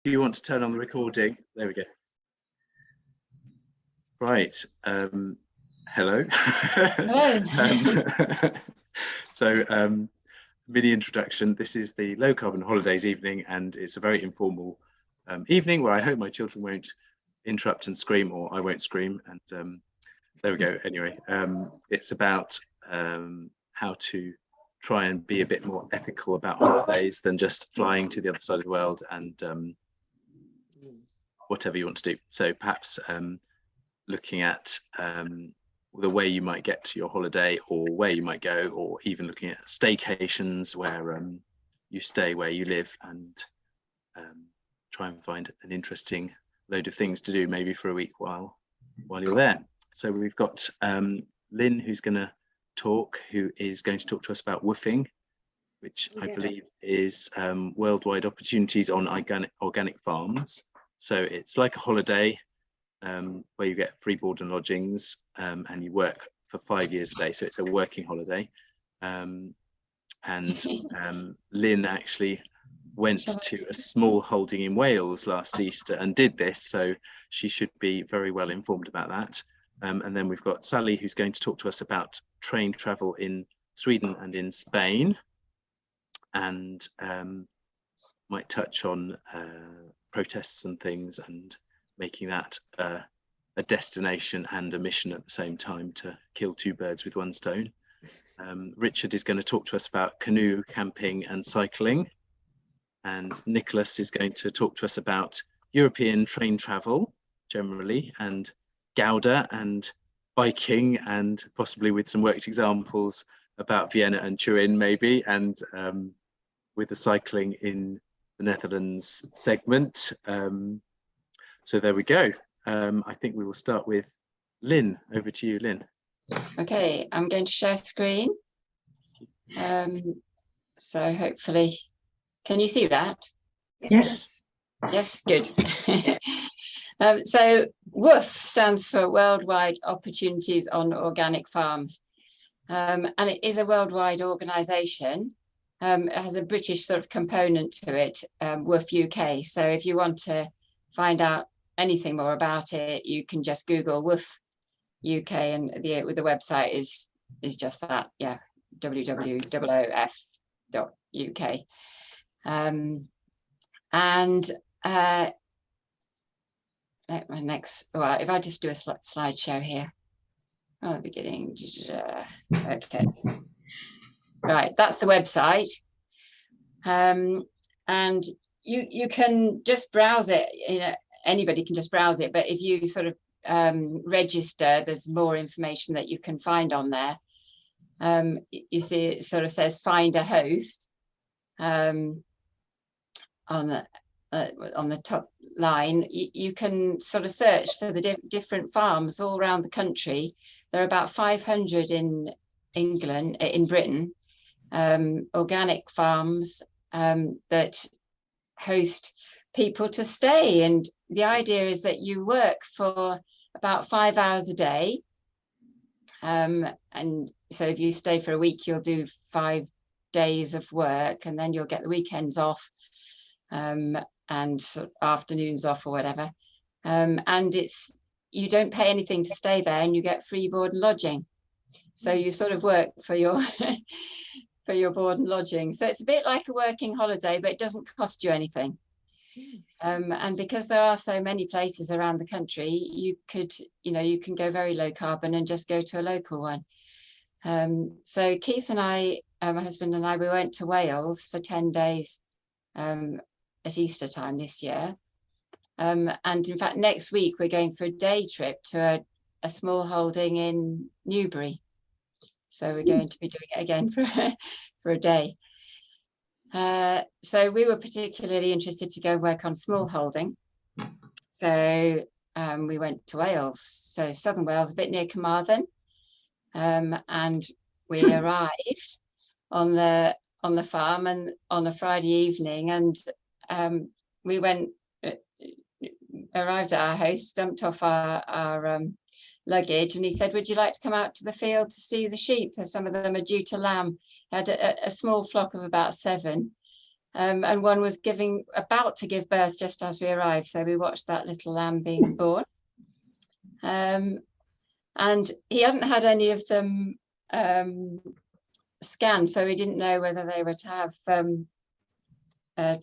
Do you want to turn on the recording? There we go. Right. Hello. Hello. Mini introduction. This is the Low Carbon Holidays evening, and it's a very informal evening where I hope my children won't interrupt and scream, or I won't scream. And there we go. Anyway, it's about how to try and be a bit more ethical about holidays than just flying to the other side of the world and whatever you want to do. So perhaps looking at the way you might get to your holiday, or where you might go, or even looking at staycations where you stay where you live, and try and find an interesting load of things to do, maybe for a week while you're there. So we've got Lynn, who's going to talk, who is going to talk to us about WWOOFing, which I believe is worldwide opportunities on organic farms. So it's like a holiday where you get free board and lodgings, and you work for 5 years a day. So it's a working holiday. Lynn actually went to a small holding in Wales last Easter and did this, so she should be very well informed about that. And then we've got Sally, who's going to talk to us about train travel in Sweden and in Spain, and might touch on protests and things, and making that a destination and a mission at the same time, to kill two birds with one stone. Richard is going to talk to us about canoe camping and cycling, and Nicholas is going to talk to us about European train travel generally, and Gouda and biking, and possibly with some worked examples about Vienna and Turin maybe, and with the cycling in the Netherlands segment. So there we go. I think we will start with Lynn. Over to you, Lynn. Okay, I'm going to share screen. So hopefully, can you see that? Yes. Yes, good. So WWOOF stands for Worldwide Opportunities on Organic Farms. And it is a worldwide organisation. It has a British sort of component to it, WWOOF UK. So if you want to find out anything more about it, you can just Google WWOOF UK, and the website is just that, yeah, www.woof.uk. My next, well, if I just do a slideshow here. Oh, the beginning. Okay. Right, that's the website. And you can just browse it. You know, anybody can just browse it, but if you sort of register, there's more information that you can find on there. You see, it sort of says find a host on the top line. You can sort of search for the different farms all around the country. There are about 500 in England, in Britain, organic farms that host people to stay. And the idea is that you work for about 5 hours a day. And so if you stay for a week, you'll do 5 days of work, and then you'll get the weekends off, and sort of afternoons off or whatever. And you don't pay anything to stay there, and you get free board and lodging. So you sort of work for your for your board and lodging. So it's a bit like a working holiday, but it doesn't cost you anything. And because there are so many places around the country, you can go very low carbon and just go to a local one. So Keith and I, my husband and I, we went to Wales for 10 days at Easter time this year. And in fact, next week we're going for a day trip to a small holding in Newbury. So we're going to be doing it again for a day. So we were particularly interested to go work on small holding. So we went to Wales, so southern Wales, a bit near Carmarthen, and we arrived on the farm and on a Friday evening, and we arrived at our house, dumped off our luggage, and he said, would you like to come out to the field to see the sheep, as some of them are due to lamb. He had a small flock of about 7, And one was about to give birth just as we arrived. So we watched that little lamb being born. And he hadn't had any of them scanned, so he didn't know whether they were to have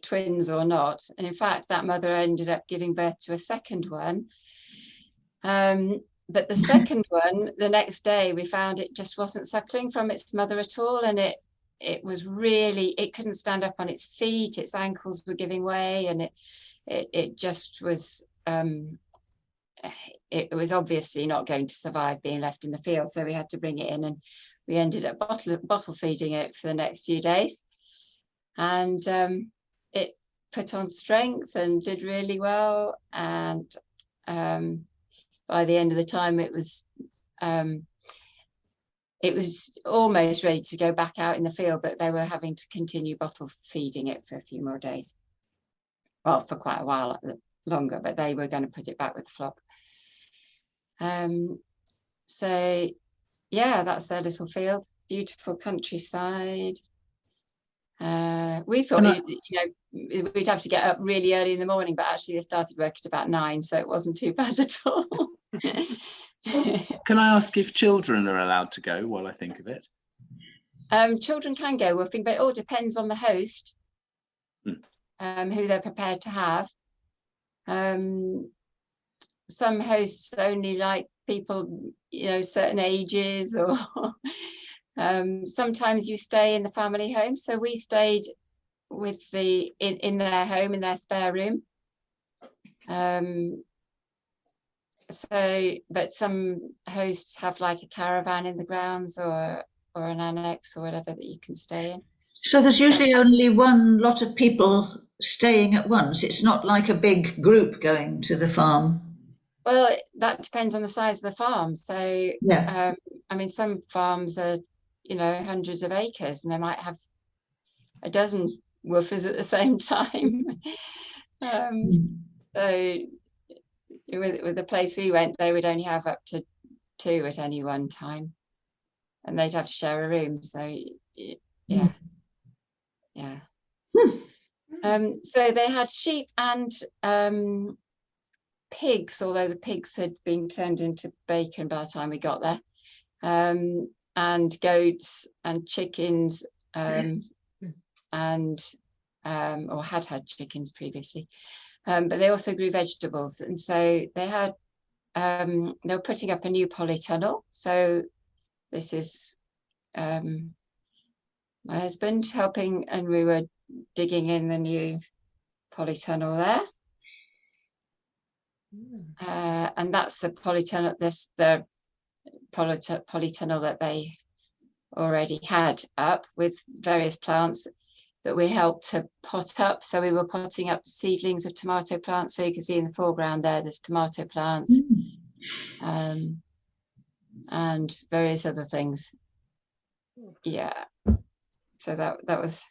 twins or not. And in fact, that mother ended up giving birth to a second one. But the second one, the next day, we found it just wasn't suckling from its mother at all. And it was really, it couldn't stand up on its feet. Its ankles were giving way, and it just was, it was obviously not going to survive being left in the field. So we had to bring it in, and we ended up bottle feeding it for the next few days. And it put on strength and did really well. And by the end of the time, it was almost ready to go back out in the field, but they were having to continue bottle feeding it for a few more days. Well, for quite a while longer, but they were going to put it back with the flock. So yeah, that's their little field. Beautiful countryside. We thought we'd have to get up really early in the morning, but actually they started work at about 9, so it wasn't too bad at all. Can I ask if children are allowed to go while I think of it? Children can go woofing, but it all depends on the host, who they're prepared to have. Some hosts only like people, certain ages, or sometimes you stay in the family home. So we stayed with in their home, in their spare room. But some hosts have like a caravan in the grounds, or an annex or whatever that you can stay in. So there's usually only one lot of people staying at once. It's not like a big group going to the farm. Well, that depends on the size of the farm. So yeah. I mean, some farms are, hundreds of acres, and they might have a dozen woofers at the same time. So with the place we went, they would only have up to 2 at any one time, and they'd have to share a room. So yeah. So they had sheep and pigs, although the pigs had been turned into bacon by the time we got there, and goats and chickens, or had chickens previously, but they also grew vegetables. And so they had they were putting up a new polytunnel. So this is my husband helping, and we were digging in the new polytunnel there. And that's the polytunnel, the polytunnel that they already had up, with various plants that we helped to pot up. So we were potting up seedlings of tomato plants. So you can see in the foreground there's tomato plants, and various other things. Yeah. So that was,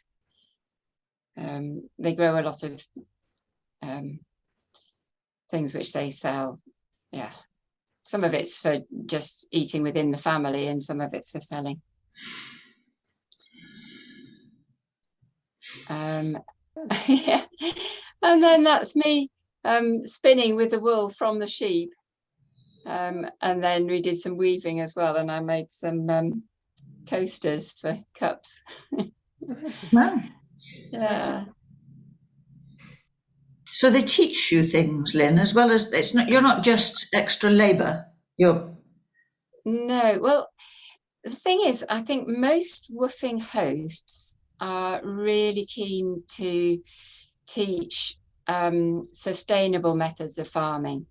they grow a lot of things which they sell. Yeah. Some of it's for just eating within the family, and some of it's for selling. Yeah. And then that's me spinning with the wool from the sheep. And then we did some weaving as well, and I made some coasters for cups. Wow. Yeah. So they teach you things, Lynn, as well as you're not just extra labour. No. Well, the thing is, I think most woofing hosts are really keen to teach sustainable methods of farming.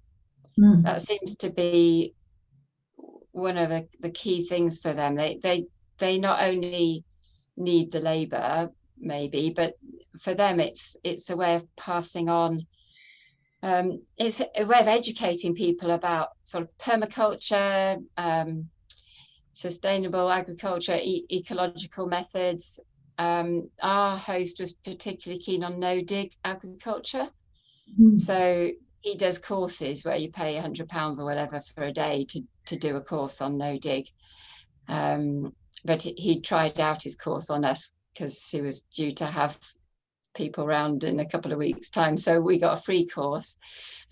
That seems to be one of the key things for them. They not only need the labour, maybe, but for them it's a way of passing on. It's a way of educating people about sort of permaculture, sustainable agriculture, ecological methods. Our host was particularly keen on no-dig agriculture. So he does courses where you pay £100 or whatever for a day to do a course on no-dig. But he tried out his course on us because he was due to have people round in a couple of weeks' time. So we got a free course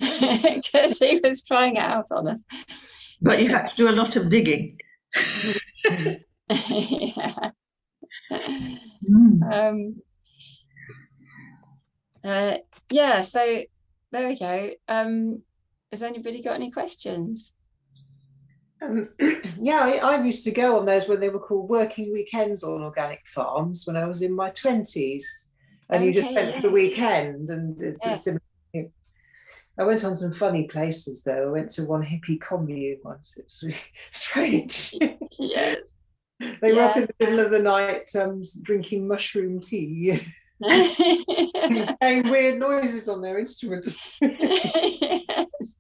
because he was trying it out on us. But you had to do a lot of digging. Yeah. Mm. Yeah, so there we go. Has anybody got any questions? Yeah, I used to go on those when they were called working weekends on organic farms when I was in my 20s, and you just Okay, went for the yeah. weekend, and it's Yeah. similar. I went on some funny places though. I went to one hippie commune once. It's really strange. Yes. They were up Yeah. in the middle of the night drinking mushroom tea, playing weird noises on their instruments. Yes.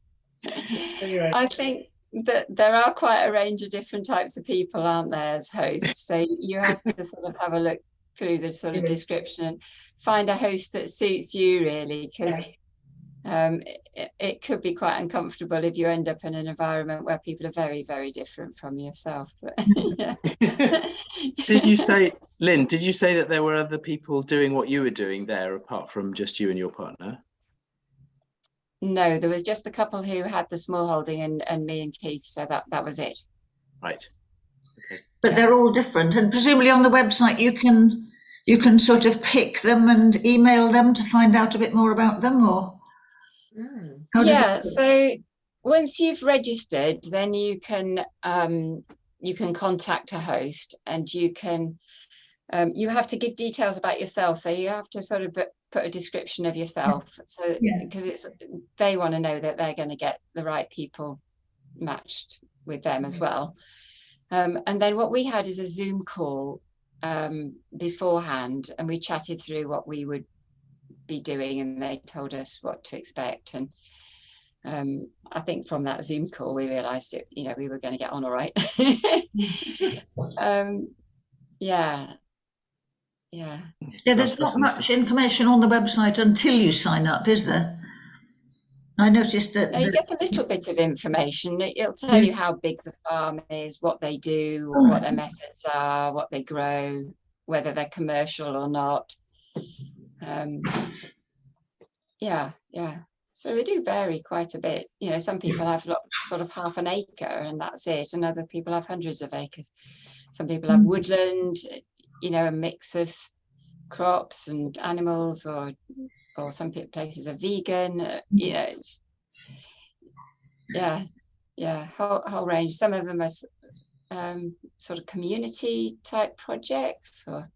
Anyway. I think that there are quite a range of different types of people, aren't there, as hosts? So you have to sort of have a look through the sort of description and find a host that suits you, really, because it could be quite uncomfortable if you end up in an environment where people are very, very different from yourself. But, yeah. Did you say, Lynn, did you say that there were other people doing what you were doing there apart from just you and your partner? No, there was just a couple who had the small holding and me and Keith, so that was it. Right. Okay. But they're all different, and presumably on the website you can sort of pick them and email them to find out a bit more about them, or how does Yeah, it work? so once you've registered, then you can contact a host, and you have to give details about yourself. So you have to sort of put a description of yourself. So because they want to know that they're going to get the right people matched with them as well. And then what we had is a Zoom call beforehand, and we chatted through what we would be doing, and they told us what to expect. And I think from that Zoom call we realized we were going to get on all right. Yeah, there's not much information on the website until you sign up, is there? I noticed that you get a little bit of information. It'll tell you how big the farm is, what they do, what their methods are, what they grow, whether they're commercial or not. Yeah. So they do vary quite a bit. Some people have sort of half an acre and that's it, and other people have hundreds of acres. Some people have woodland, a mix of crops and animals, or some places are vegan. Whole range. Some of them are sort of community type projects, or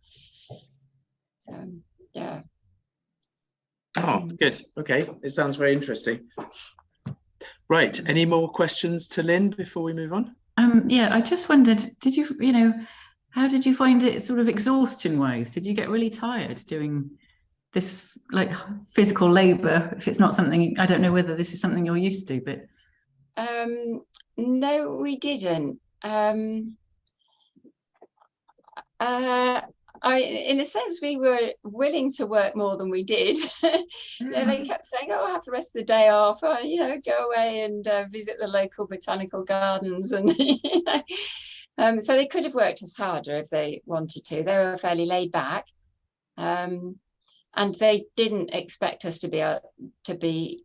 Oh, good. Okay, it sounds very interesting. Right, any more questions to Lynn before we move on? Yeah, I just wondered, did you, how did you find it sort of exhaustion-wise? Did you get really tired doing this, like, physical labor? If it's not something, I don't know whether this is something you're used to, but no, we didn't. In a sense, we were willing to work more than we did. They kept saying, "Oh, I have the rest of the day off. Go away and visit the local botanical gardens." And so they could have worked us harder if they wanted to. They were fairly laid back, and they didn't expect us to be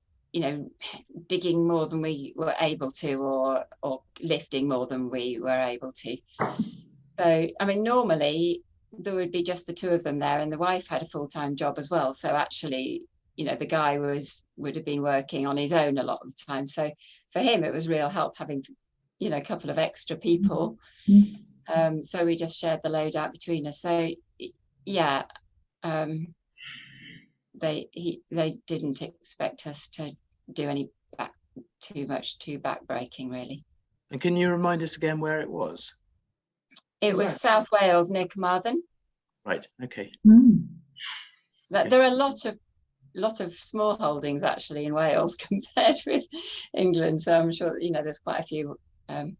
digging more than we were able to, or lifting more than we were able to. So, I mean, normally there would be just the two of them there, and the wife had a full-time job as well. So actually, the guy would have been working on his own a lot of the time. So for him, it was real help having, a couple of extra people. So we just shared the load out between us. So yeah, they didn't expect us to do too back-breaking, really. And can you remind us again where it was? It was South Wales, near Carmarthen. Right. Okay. There are a lot of small holdings actually in Wales compared with England. So I'm sure there's quite a few. There's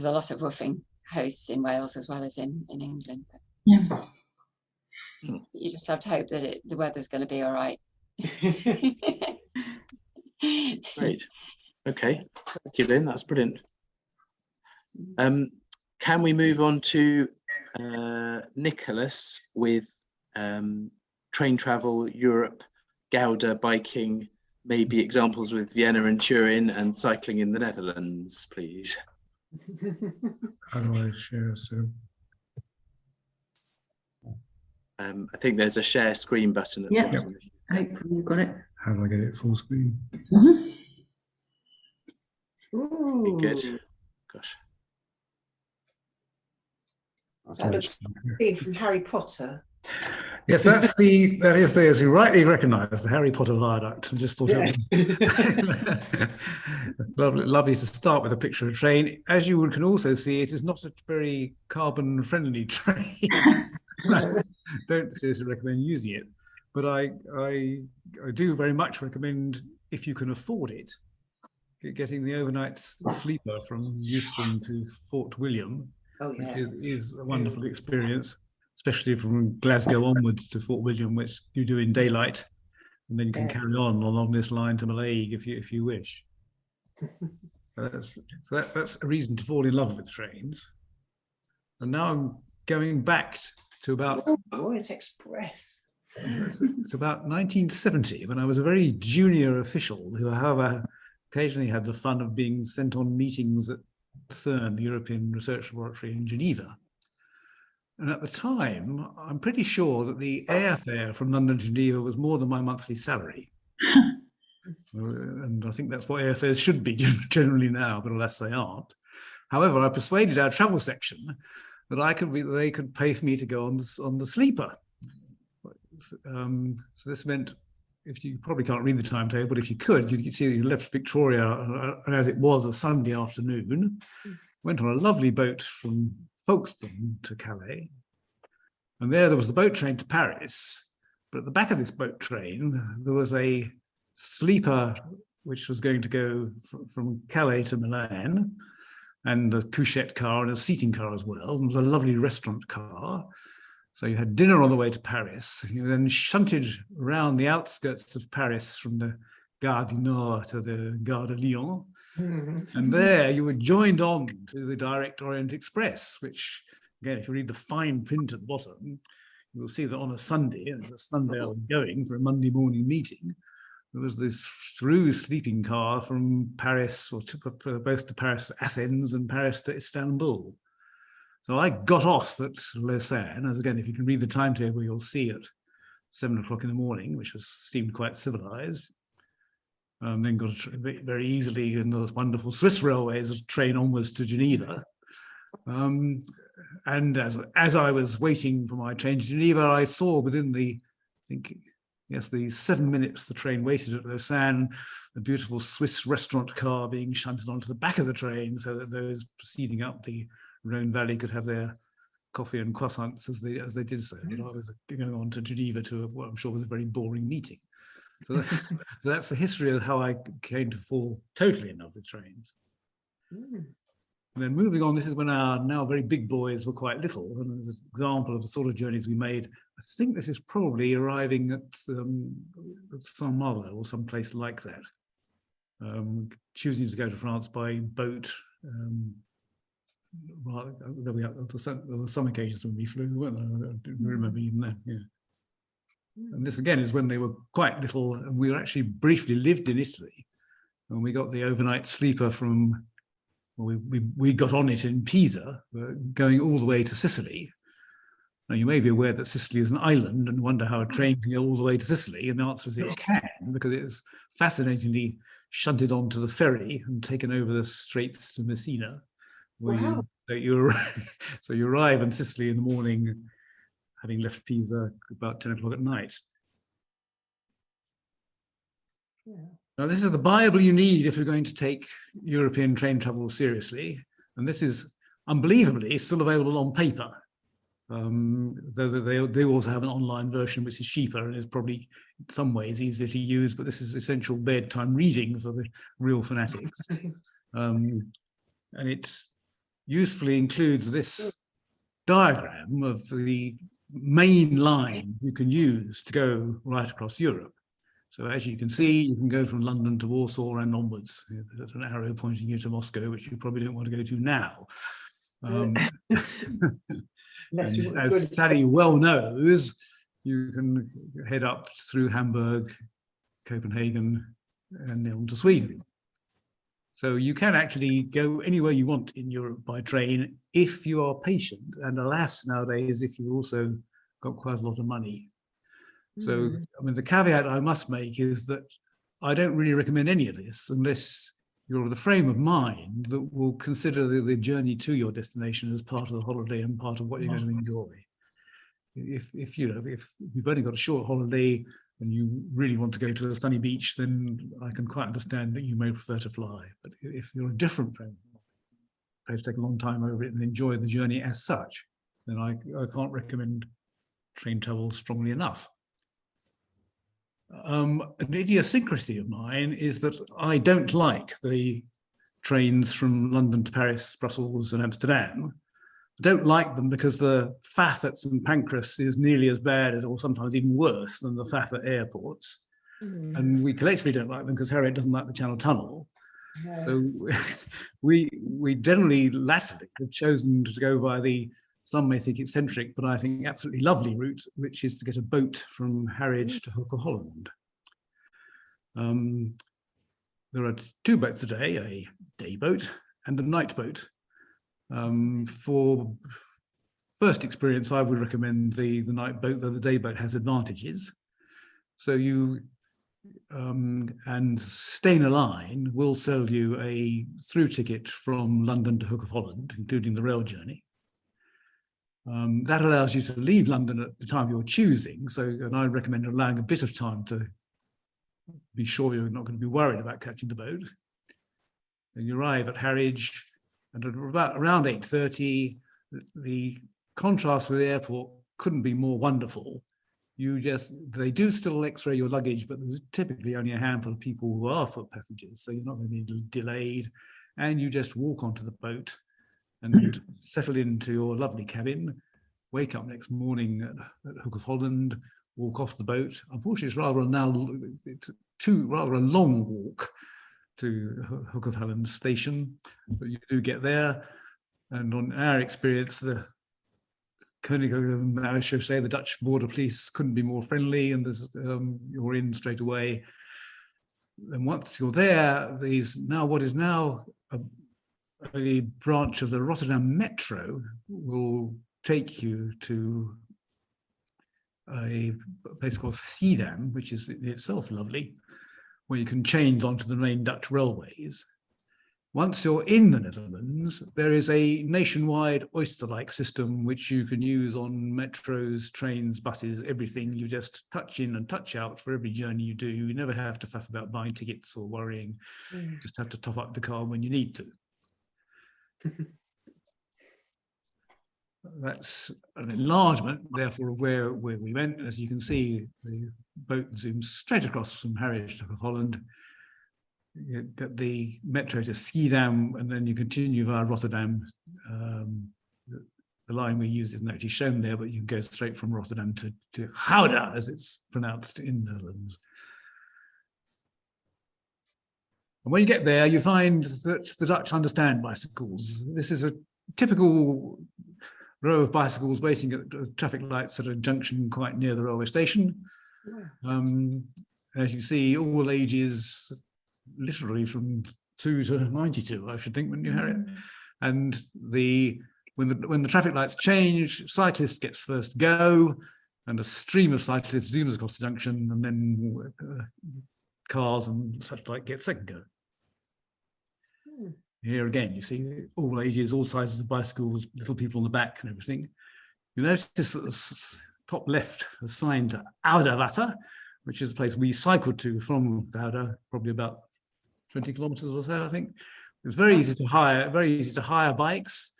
a lot of woofing hosts in Wales as well as in England. Yeah. You just have to hope that the weather's going to be all right. Great. Okay. Thank you, Lynn. That's brilliant. Can we move on to Nicholas with train travel, Europe, Gouda, biking, maybe examples with Vienna and Turin, and cycling in the Netherlands, please. How do I share? So I think there's a share screen button at the Yeah. bottom. Hopefully you've got it. how do I get it full screen? Be good. Ooh, Gosh. that looks like a scene from Harry Potter. Yes, that is the, as you rightly recognise, the Harry Potter viaduct. I just thought it lovely to start with a picture of a train. As you can also see, it is not a very carbon friendly train. I don't seriously recommend using it, but I do very much recommend, if you can afford it, getting the overnight sleeper from Euston to Fort William, Oh, which yeah. is a wonderful experience, especially from Glasgow onwards to Fort William, which you do in daylight, and then you can Yeah. carry on along this line to Mallaig if you wish. That's a reason to fall in love with trains. And now I'm going back to about Orient Express. it's about 1970, when I was a very junior official who, however, occasionally had the fun of being sent on meetings at CERN, the European Research Laboratory in Geneva. And at the time, I'm pretty sure that the airfare from London to Geneva was more than my monthly salary. And I think that's what airfares should be generally now, but alas, they aren't. However, I persuaded our travel section that they could pay for me to go on the sleeper. So this meant, if you probably can't read the timetable, but if you could, you could see that you left Victoria, and as it was a Sunday afternoon, went on a lovely boat from Folkestone to Calais, and there was the boat train to Paris. But at the back of this boat train, there was a sleeper which was going to go from Calais to Milan, and a couchette car and a seating car as well. It was a lovely restaurant car. So you had dinner on the way to Paris. You then shunted around the outskirts of Paris from the Gare du Nord to the Gare de Lyon. And there you were joined on to the Direct Orient Express, which, again, if you read the fine print at the bottom, you will see that on a Sunday, and it's a Sunday I was going for a Monday morning meeting, there was this through sleeping car from Paris, or both to Paris to Athens and Paris to Istanbul. So I got off at Lausanne, as again, if you can read the timetable, you'll see at 7 o'clock in the morning, which seemed quite civilized. Then got very easily in those wonderful Swiss railways, a train onwards to Geneva. And as I was waiting for my train to Geneva, I saw within the 7 minutes the train waited at Lausanne, a beautiful Swiss restaurant car being shunted onto the back of the train, so that those proceeding up the Rhone Valley could have their coffee and croissants as they did so. You know, I was going on to Geneva to what I'm sure was a very boring meeting. So that's the history of how I came to fall totally in love with trains. And then moving on, this is when our now very big boys were quite little, and there's an example of the sort of journeys we made. I think this is probably arriving at Saint-Malo or someplace like that, choosing to go to France by boat. There were some occasions when we flew, weren't there? I don't remember even that. Yeah. And this again is when they were quite little, and we were actually briefly lived in Italy, and we got the overnight sleeper from. We got on it in Pisa, going all the way to Sicily. Now, you may be aware that Sicily is an island and wonder how a train can go all the way to Sicily, and the answer is it can, because it's fascinatingly shunted onto the ferry and taken over the straits to Messina. Wow. So you arrive in Sicily in the morning, having left Pisa about 10 o'clock at night. Yeah. Now, this is the Bible you need if you're going to take European train travel seriously. And this is unbelievably still available on paper. They also have an online version which is cheaper and is probably in some ways easier to use, but this is essential bedtime reading for the real fanatics. And it usefully includes this diagram of the main line you can use to go right across Europe. So as you can see, you can go from London to Warsaw and onwards. There's an arrow pointing you to Moscow, which you probably don't want to go to now. As Sally well knows, you can head up through Hamburg, Copenhagen, and then on to Sweden. So you can actually go anywhere you want in Europe by train if you are patient, and alas, nowadays, if you've also got quite a lot of money. So, I mean, the caveat I must make is that I don't really recommend any of this unless you're of the frame of mind that will consider the journey to your destination as part of the holiday and part of what you're going to enjoy. If you've only got a short holiday and you really want to go to a sunny beach, then I can quite understand that you may prefer to fly. But if you're a different frame of mind, prepared to take a long time over it and enjoy the journey as such, then I can't recommend train travel strongly enough. An idiosyncrasy of mine is that I don't like the trains from London to Paris, Brussels, and Amsterdam. I don't like them because the faff at St Pancras is nearly as bad as, or sometimes even worse than the faff at airports. And we collectively don't like them because Harriet doesn't like the Channel Tunnel. No. So we generally latterly have chosen to go by the, some may think eccentric, but I think absolutely lovely route, which is to get a boat from Harwich to Hook of Holland. There are two boats a day, a day boat and a night boat. For first experience, I would recommend the night boat, though the day boat has advantages. So you, and Stena Line will sell you a through ticket from London to Hook of Holland, including the rail journey. That allows you to leave London at the time you're choosing. So, and I recommend allowing a bit of time to be sure you're not going to be worried about catching the boat. And you arrive at Harwich, and at around 8:30, the contrast with the airport couldn't be more wonderful. They do still X-ray your luggage, but there's typically only a handful of people who are foot passengers, so you're not going to be delayed. And you just walk onto the boat and settle into your lovely cabin, wake up next morning at Hook of Holland, walk off the boat. Unfortunately, it's rather a long walk to Hook of Holland station, but you do get there. And on our experience, the Koninklijke Marechaussee, the Dutch border police, couldn't be more friendly, and you're in straight away. And once you're there, what is now a branch of the Rotterdam Metro will take you to a place called Schiedam, which is in itself lovely, where you can change onto the main Dutch railways. Once you're in the Netherlands, there is a nationwide Oyster-like system which you can use on metros, trains, buses, everything. You just touch in and touch out for every journey you do. You never have to fuss about buying tickets or worrying. You just have to top up the car when you need to. That's an enlargement, therefore, of where we went. As you can see, the boat zooms straight across from Harwich to Hook of Holland. You get the metro to Schiedam, and then you continue via Rotterdam. The line we used isn't actually shown there, but you can go straight from Rotterdam to Gouda, as it's pronounced in the Netherlands. And when you get there, you find that the Dutch understand bicycles. This is a typical row of bicycles waiting at traffic lights at a junction quite near the railway station. As you see, all ages, literally from 2 to 92, I should think, when you hear it. And when the traffic lights change, cyclist gets first go, and a stream of cyclists zooms across the junction, and then cars and such like get second go. Here again, you see all ages, all sizes of bicycles, little people on the back and everything. You notice that the top left is signed to Oudewater, which is the place we cycled to from Gouda, probably about 20 kilometers or so, I think. It was very easy to hire bikes.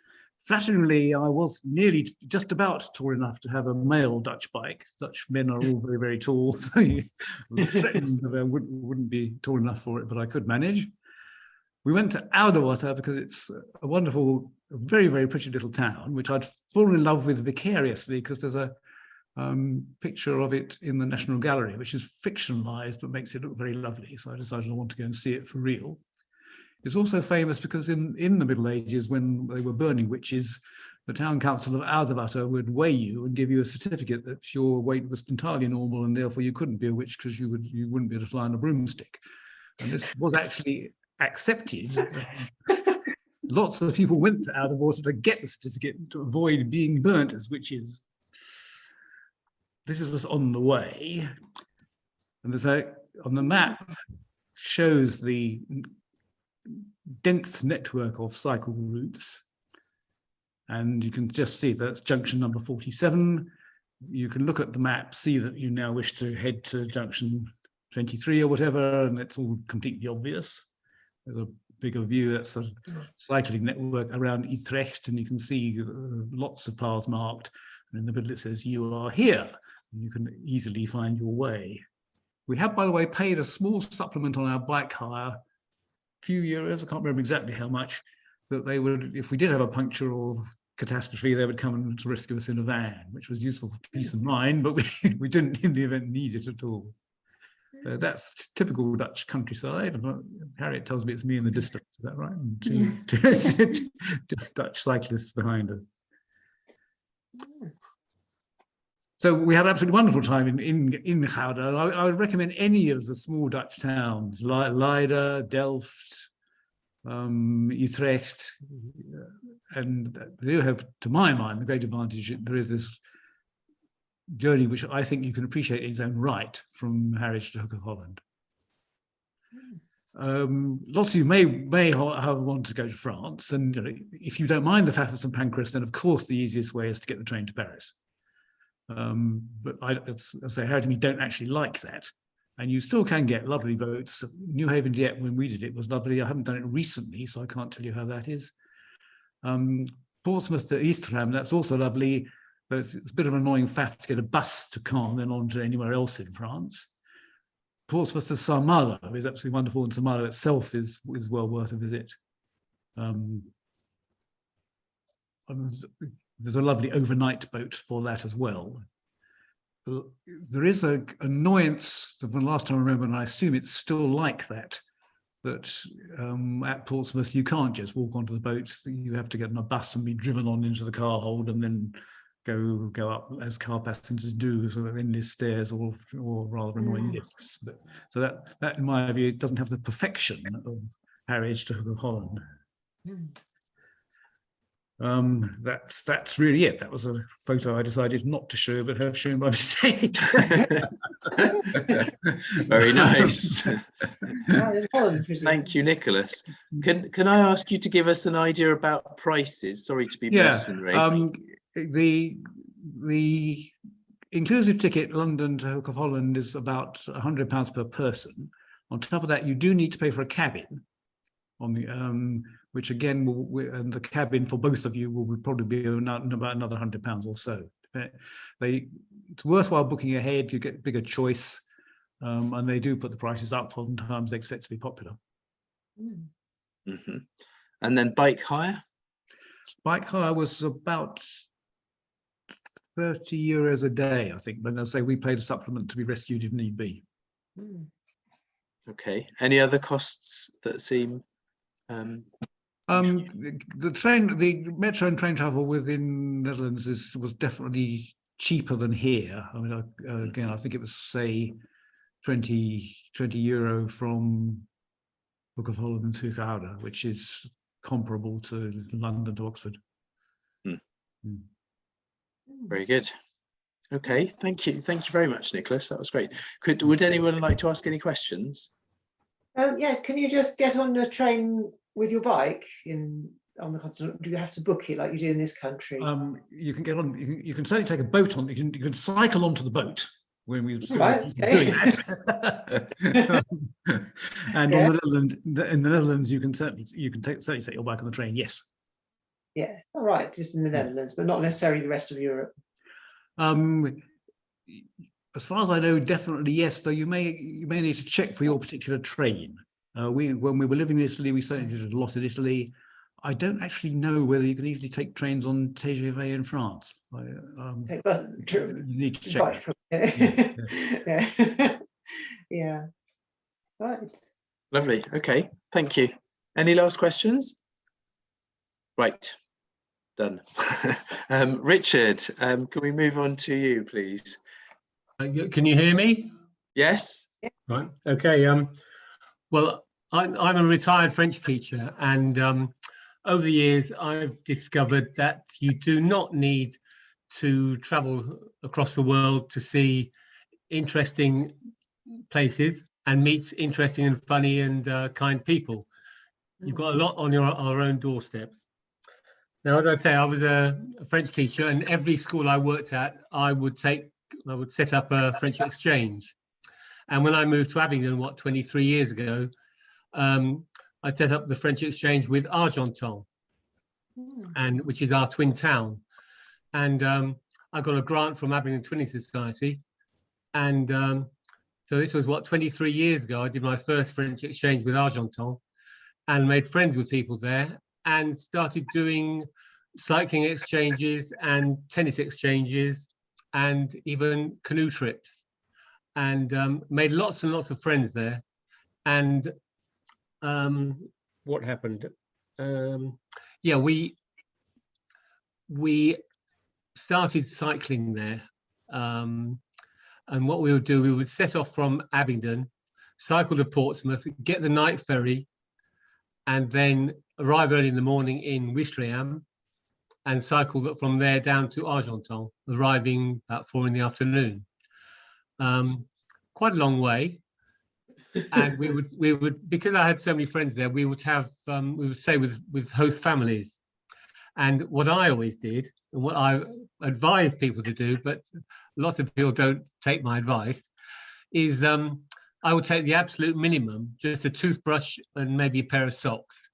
Flatteringly, I was nearly just about tall enough to have a male Dutch bike. Dutch men are all very, very tall, so I was threatened that I wouldn't be tall enough for it, but I could manage. We went to Oudewater because it's a wonderful, very, very pretty little town, which I'd fallen in love with vicariously because there's a picture of it in the National Gallery, which is fictionalized but makes it look very lovely. So I decided I want to go and see it for real. It's also famous because in the Middle Ages, when they were burning witches, the town council of Alderwater would weigh you and give you a certificate that your weight was entirely normal, and therefore you couldn't be a witch because you wouldn't be able to fly on a broomstick. And this was actually accepted. Lots of people went to Alderwater to get the certificate to avoid being burnt as witches. This is just on the way. And there's on the map shows the dense network of cycle routes. And you can just see that's junction number 47. You can look at the map, see that you now wish to head to junction 23 or whatever, and it's all completely obvious. There's a bigger view, that's the cycling network around Utrecht, and you can see lots of paths marked. And in the middle it says, you are here. And you can easily find your way. We have, by the way, paid a small supplement on our bike hire, a few euros, I can't remember exactly how much, that they would, if we did have a puncture or catastrophe, they would come and rescue us in a van, which was useful for peace of mind, but we didn't in the event need it at all. That's typical Dutch countryside. Harriet tells me it's me in the distance, is that right? And two Dutch cyclists behind us. So we had an absolutely wonderful time in Gouda. I would recommend any of the small Dutch towns, Leiden, Delft, Utrecht, and they do have, to my mind, the great advantage that there is this journey which I think you can appreciate in its own right from Harwich to Hook of Holland. Lots of you may want to go to France, and if you don't mind the Pfaffers and Pancras, then of course the easiest way is to get the train to Paris. But I say, Harriet and me don't actually like that. And you still can get lovely boats. Newhaven Dieppe, when we did it, was lovely. I haven't done it recently, so I can't tell you how that is. Portsmouth to Eastham, that's also lovely, but it's a bit of an annoying faff to get a bus to Caen and then on to anywhere else in France. Portsmouth to Saint-Malo is absolutely wonderful, and Saint-Malo itself is well worth a visit. There's a lovely overnight boat for that as well. There is an annoyance from the last time I remember, and I assume it's still like that, that at Portsmouth you can't just walk onto the boat. You have to get on a bus and be driven on into the car hold and then go up as car passengers do, sort of endless stairs or rather annoying lifts. But, so that in my view doesn't have the perfection of Harwich to Hook of Holland. That's really it. That was a photo I decided not to show, but have shown by mistake. Very nice. Thank you, Nicholas. Can I ask you to give us an idea about prices? Sorry to be mercenary. The inclusive ticket London to Hook of Holland is about £100 per person. On top of that, you do need to pay for a cabin on the which again and the cabin for both of you will probably be about another £100 or so. It's worthwhile booking ahead. You get bigger choice, and they do put the prices up. Sometimes they expect to be popular. Mm-hmm. And then bike hire. Bike hire was about €30 a day, I think. But as I say, we paid a supplement to be rescued if need be. Okay. Any other costs that seem? The metro and train travel within Netherlands was definitely cheaper than here. I mean, again, I think it was say 20 euro from Hook of Holland to Gouda, which is comparable to London to Oxford. Very good. Okay, thank you very much, Nicholas. That was great. Would anyone like to ask any questions? Yes, can you just get on a train with your bike on the continent? Do you have to book it like you do in this country? You can get on. You can certainly take a boat on. You can cycle onto the boat when we were doing that. And in the Netherlands, you can certainly take your bike on the train. Yes. Yeah. All right. Just in the Netherlands, but not necessarily the rest of Europe. As far as I know, definitely yes. Though you may need to check for your particular train. When we were living in Italy, we certainly did a lot in Italy. I don't actually know whether you can easily take trains on TGV in France. You need to check. Yeah. Right. Lovely. Okay. Thank you. Any last questions? Right. Done. Richard, can we move on to you, please? Can you hear me? Yes. Right. Okay. Well, I'm a retired French teacher, and over the years, I've discovered that you do not need to travel across the world to see interesting places and meet interesting and funny and kind people. You've got a lot on our own doorsteps. Now, as I say, I was a French teacher, and every school I worked at, I would set up a French exchange. And when I moved to Abingdon, 23 years ago, I set up the French exchange with Argenton, which is our twin town. And I got a grant from Abingdon Twinning Society. And so this was 23 years ago, I did my first French exchange with Argenton and made friends with people there and started doing cycling exchanges and tennis exchanges and even canoe trips, and made lots and lots of friends there. And what happened? Yeah, we started cycling there. And what we would do, we would set off from Abingdon, cycle to Portsmouth, get the night ferry, and then arrive early in the morning in Ouistreham and cycle from there down to Argenton, arriving about 4 in the afternoon. Quite a long way. And we would, because I had so many friends there, we would stay with host families. And what I always did, and what I advise people to do, but lots of people don't take my advice, is I would take the absolute minimum, just a toothbrush and maybe a pair of socks,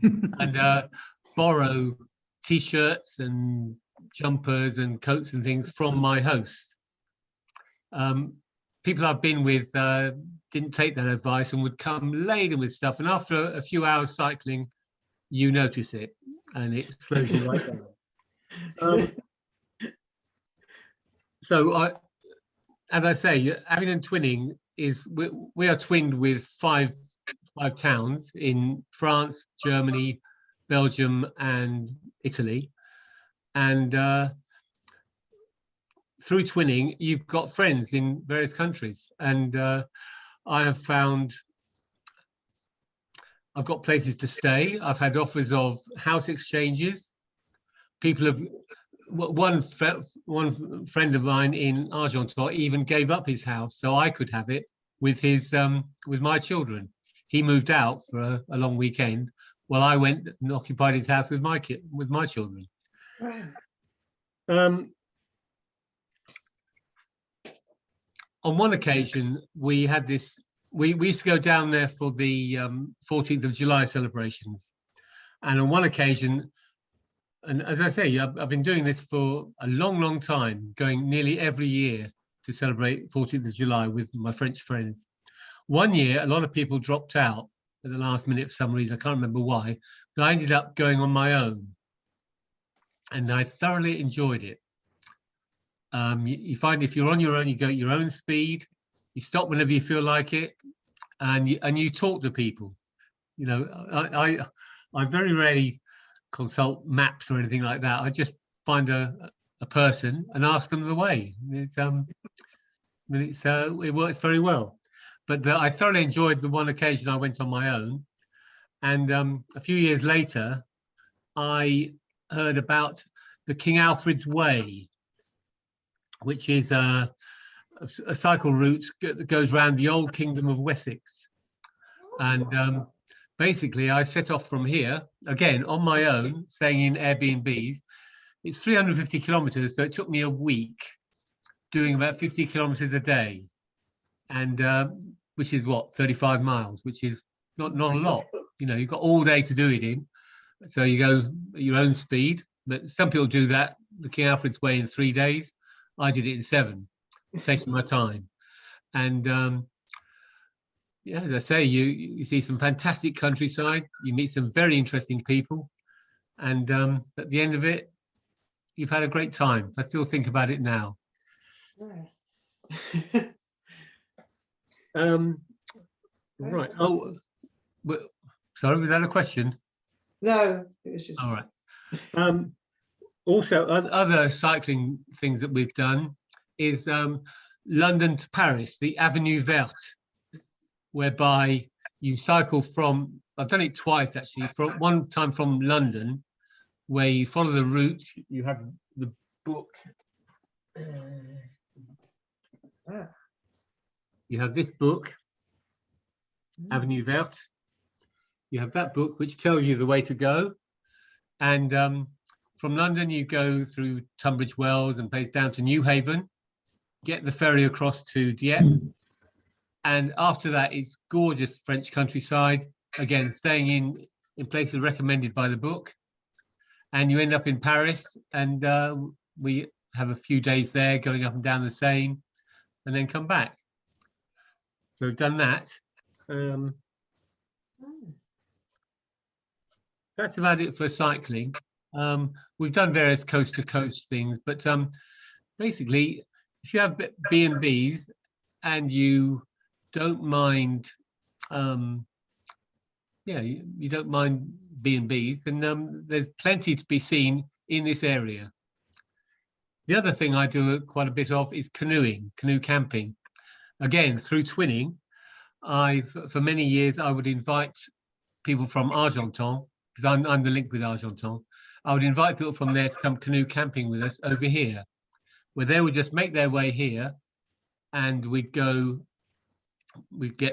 and borrow t-shirts and jumpers and coats and things from my hosts. People I've been with didn't take that advice and would come laden with stuff, and after a few hours cycling, you notice it, and it slows you right down. So, as I say, Abingdon Twinning is, we are twinned with five towns in France, Germany, Belgium, and Italy. And through twinning, you've got friends in various countries. And I have found I've got places to stay. I've had offers of house exchanges. People have, one friend of mine in Argenton even gave up his house so I could have it with his with my children. He moved out for a long weekend while I went and occupied his house with my children. Wow. On one occasion, we had this. We used to go down there for the 14th of July celebrations, and on one occasion, and as I say, I've been doing this for a long time, going nearly every year to celebrate 14th of July with my French friends. One year, a lot of people dropped out at the last minute for some reason. I can't remember why, but I ended up going on my own, and I thoroughly enjoyed it. You find if you're on your own, you go at your own speed. You stop whenever you feel like it, and you talk to people. You know, I very rarely consult maps or anything like that. I just find a person and ask them the way. It works very well. But I thoroughly enjoyed the one occasion I went on my own, and a few years later, I heard about the King Alfred's Way, which is a cycle route that goes around the old Kingdom of Wessex. And basically, I set off from here, again, on my own, staying in Airbnbs. It's 350 kilometers, so it took me a week doing about 50 kilometers a day, and which is what, 35 miles, which is not a lot. You know, you've got all day to do it in. So you go at your own speed, but some people do that, the King Alfred's Way, in 3 days. I did it in 7, taking my time. And yeah, as I say, you see some fantastic countryside, you meet some very interesting people, and at the end of it, you've had a great time. I still think about it now. Right. Oh, sorry, was that a question? No, it was just. All right. Also, other cycling things that we've done is London to Paris, the Avenue Verte, whereby you cycle from, I've done it twice actually, from one time from London, where you follow the route, you have the book. You have this book, Avenue Verte. You have that book, which tells you the way to go. And from London, you go through Tunbridge Wells and place down to Newhaven, get the ferry across to Dieppe. And after that, it's gorgeous French countryside. Again, staying in places recommended by the book. And you end up in Paris, and we have a few days there going up and down the Seine, and then come back. So we've done that. That's about it for cycling. We've done various coast-to-coast things, but basically, if you have B&Bs and you don't mind, you don't mind B&Bs, then there's plenty to be seen in this area. The other thing I do quite a bit of is canoeing, canoe camping. Again, through twinning, for many years, I would invite people from Argenton, because I'm the link with Argenton. I would invite people from there to come canoe camping with us over here, where they would just make their way here, and we'd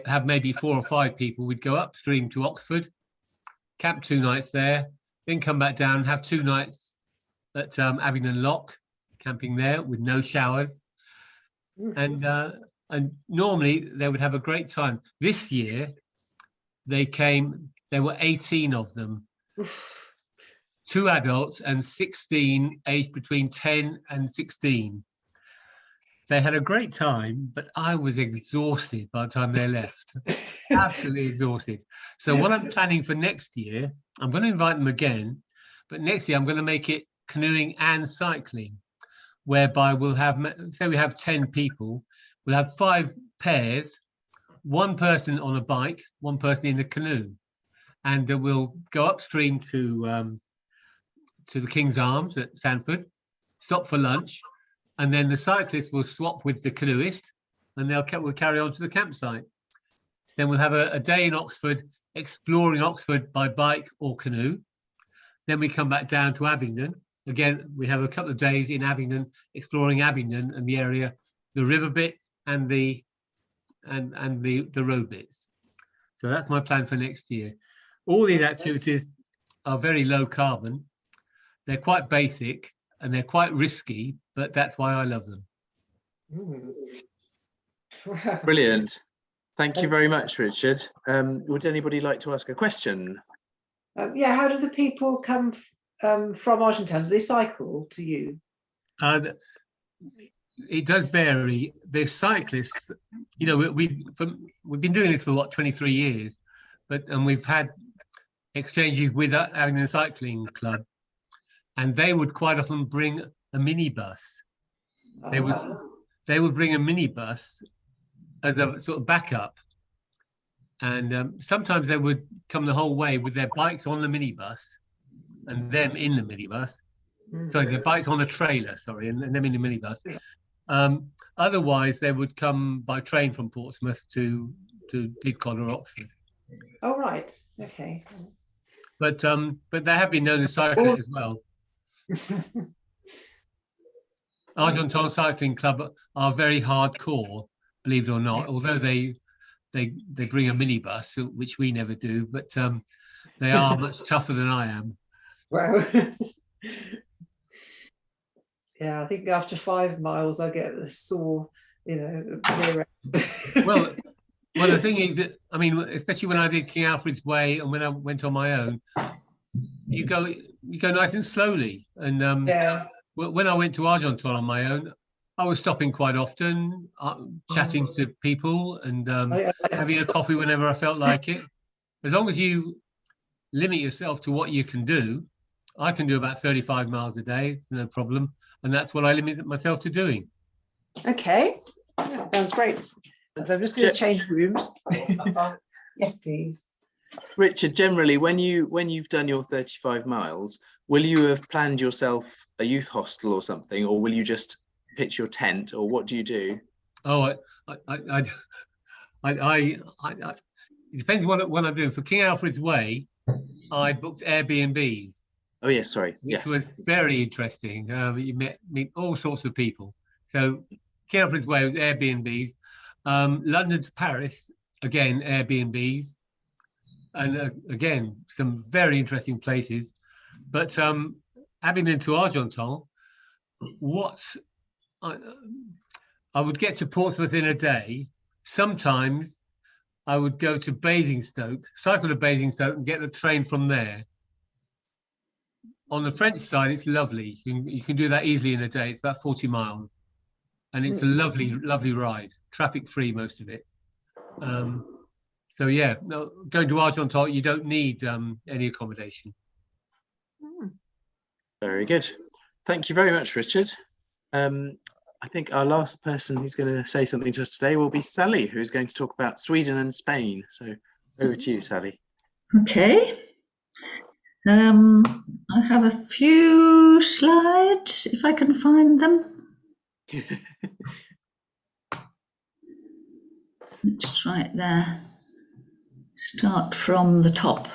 have maybe 4 or 5 people. We'd go upstream to Oxford, camp 2 nights there, then come back down, have 2 nights at Abingdon Lock, camping there with no showers. And normally they would have a great time. This year, there were 18 of them. 2 adults and 16 aged between 10 and 16. They had a great time, but I was exhausted by the time they left. Absolutely exhausted. So what I'm planning for next year, I'm going to invite them again, but next year I'm going to make it canoeing and cycling, whereby we'll have, say we have 10 people, we'll have 5 pairs, 1 person on a bike, 1 person in a canoe, and we'll go upstream to the King's Arms at Sanford, stop for lunch, and then the cyclist will swap with the canoeist, and we'll carry on to the campsite. Then we'll have a day in Oxford, exploring Oxford by bike or canoe. Then we come back down to Abingdon. Again, we have a couple of days in Abingdon, exploring Abingdon and the area, the river bits and the road bits. So that's my plan for next year. All these activities are very low carbon. They're quite basic and they're quite risky, but that's why I love them. Brilliant. Thank you very much, Richard. Would anybody like to ask a question? Yeah, how do the people come from Argentan? Do they cycle to you? It does vary. The cyclists, you know, we've been doing this for what, 23 years, and we've had exchanges with Abingdon Cycling Club, and they would quite often bring a minibus. They would bring a minibus as a sort of backup, and sometimes they would come the whole way with their bikes on the minibus and them in the minibus. Sorry, their bikes on the trailer, sorry, and them in the minibus. Otherwise, they would come by train from Portsmouth to Didcot or Oxford. Oh, right. Okay. But they have been known as cyclists as well. Argentan Cycling Club are very hardcore, believe it or not, although they bring a minibus, which we never do, but they are much tougher than I am. Wow. Yeah, I think after 5 miles I get a sore, you know. Well, the thing is that, I mean, especially when I did King Alfred's Way and when I went on my own, you go nice and slowly. And yeah. When I went to Argentan on my own, I was stopping quite often, chatting to people and having a coffee whenever I felt like it. As long as you limit yourself to what you can do, I can do about 35 miles a day, it's no problem. And that's what I limit myself to doing. Okay, yeah, sounds great. So I'm just going to change rooms. Yes, please. Richard, generally, when you've done your 35 miles, will you have planned yourself a youth hostel or something, or will you just pitch your tent, or what do you do? Oh, it depends what I'm doing. For King Alfred's Way, I booked Airbnbs, Oh yes, sorry. which Yes. was very interesting. You meet all sorts of people. So King Alfred's Way was Airbnbs. London to Paris, again, Airbnbs. And again, some very interesting places. But having been to Argenton, I would get to Portsmouth in a day. Sometimes I would go to Basingstoke, cycle to Basingstoke and get the train from there. On the French side, it's lovely. You can do that easily in a day. It's about 40 miles. And it's a lovely, lovely ride. Traffic free, most of it. So yeah, no, going to Argenton, you don't need any accommodation. Very good. Thank you very much, Richard. I think our last person who's going to say something to us today will be Sally, who's going to talk about Sweden and Spain. So over to you, Sally. Okay. I have a few slides, if I can find them. Let's try it there. Start from the top.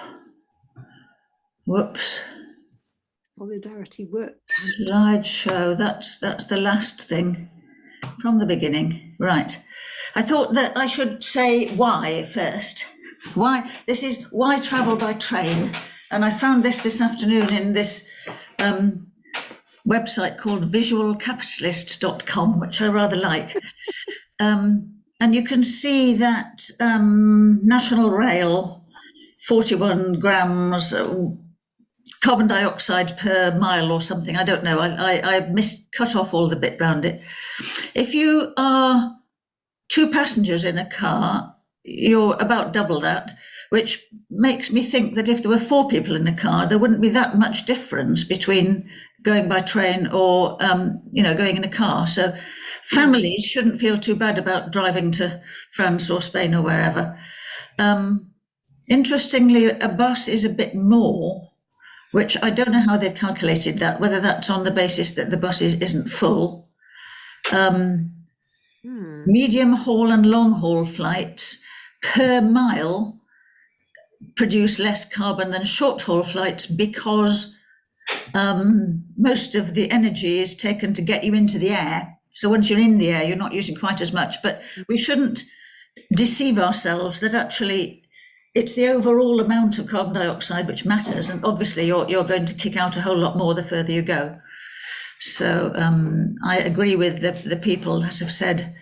Whoops. Solidarity work. Slideshow, that's the last thing from the beginning. Right. I thought that I should say why first. Why travel by train? And I found this afternoon in this website called visualcapitalist.com, which I rather like. And you can see that National Rail, 41 grams carbon dioxide per mile or something. I don't know. I cut off all the bit round it. If you are 2 passengers in a car, you're about double that, which makes me think that if there were 4 people in a car, there wouldn't be that much difference between going by train or going in a car. So families shouldn't feel too bad about driving to France or Spain or wherever. Interestingly, a bus is a bit more, which I don't know how they've calculated that, whether that's on the basis that the bus isn't full. Medium haul and long haul flights per mile produce less carbon than short haul flights because most of the energy is taken to get you into the air. So once you're in the air, you're not using quite as much. But we shouldn't deceive ourselves that actually it's the overall amount of carbon dioxide which matters. And obviously you're going to kick out a whole lot more the further you go. So I agree with the people that have said,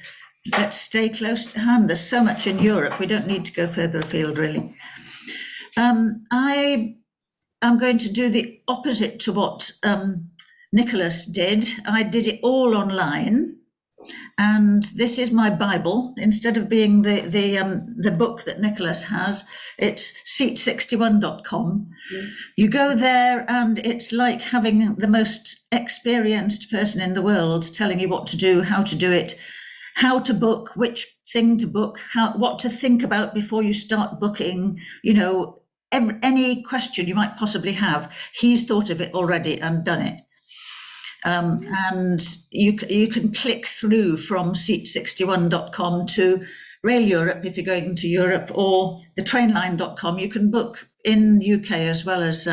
let's stay close to hand. There's so much in Europe. We don't need to go further afield, really. I am going to do the opposite to what Nicholas did. I did it all online. And this is my Bible. Instead of being the book that Nicholas has, it's seat61.com. You go there and it's like having the most experienced person in the world telling you what to do, how to do it, how to book, which thing to book, what to think about before you start booking, any question you might possibly have. He's thought of it already and done it. And you can click through from seat61.com to Rail Europe if you're going to Europe, or the trainline.com. You can book in the UK as well as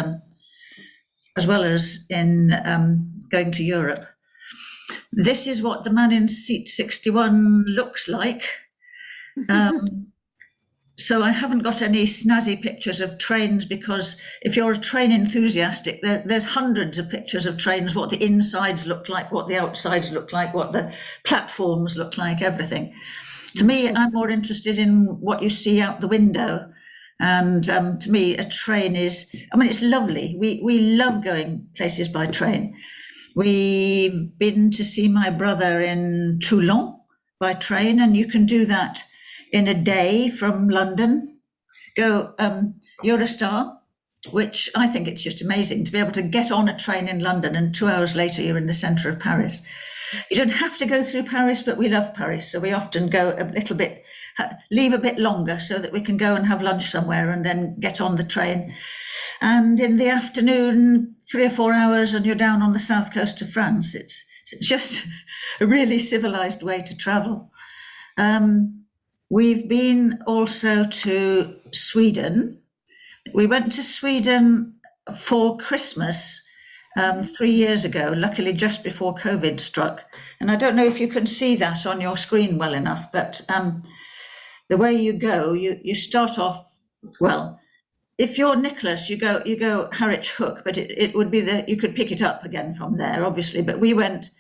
in going to Europe. This is what the man in seat 61 looks like. So I haven't got any snazzy pictures of trains, because if you're a train enthusiastic, there's hundreds of pictures of trains, what the insides look like, what the outsides look like, what the platforms look like, everything. To me, I'm more interested in what you see out the window. And to me, a train it's lovely. We love going places by train. We've been to see my brother in Toulon by train, and you can do that in a day from London. Go Eurostar, which I think it's just amazing to be able to get on a train in London and 2 hours later you're in the centre of Paris. You don't have to go through Paris, but we love Paris, so we often go a little bit, leave a bit longer so that we can go and have lunch somewhere and then get on the train. And in the afternoon, 3 or 4 hours, and you're down on the south coast of France. It's just a really civilized way to travel. We've been also to Sweden. We went to Sweden for Christmas 3 years ago, luckily just before COVID struck. And I don't know if you can see that on your screen well enough, but the way you go, you start off, well, if you're Nicholas, you go Harwich Hook, but it would be you could pick it up again from there, obviously. But we went